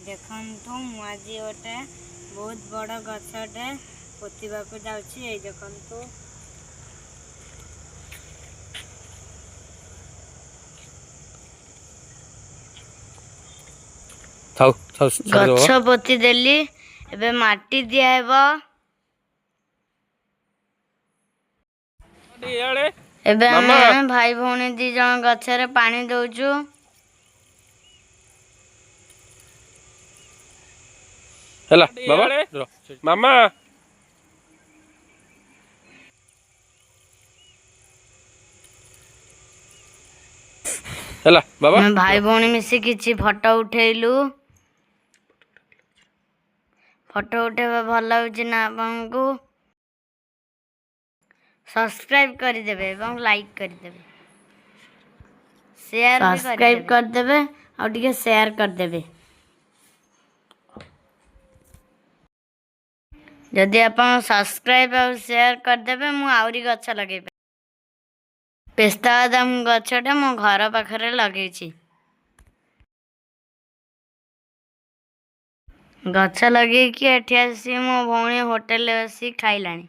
देखु मुझे गोटे बहुत बड़ गछटे पोतिबा को जाउछि। देखु गछ पोती देली एबे माटी दिया हेबो। एबे हम भाई भौणी दी जन गछरे पानी दउछु। हेला बाबा मामा हेला बाबा मैं भाई भौणी मिसी किछि फोटो उठेलु। फोटो उठेबा भल लाଗୁछि ना आपनको सब्सक्राइब कर देबे एवं लाइक कर देबे शेयर भी सब्सक्राइब कर देबे और टिके शेयर कर देबे। जदि आपण सब्सक्राइब और शेयर कर देबे मु आउरी गछ लगेबे। पेस्ता बादाम गछटे मो घर पाखरे लगेछि। गछ लगे कि एठी आसी मो भौणी होटल बसी खाइलानी।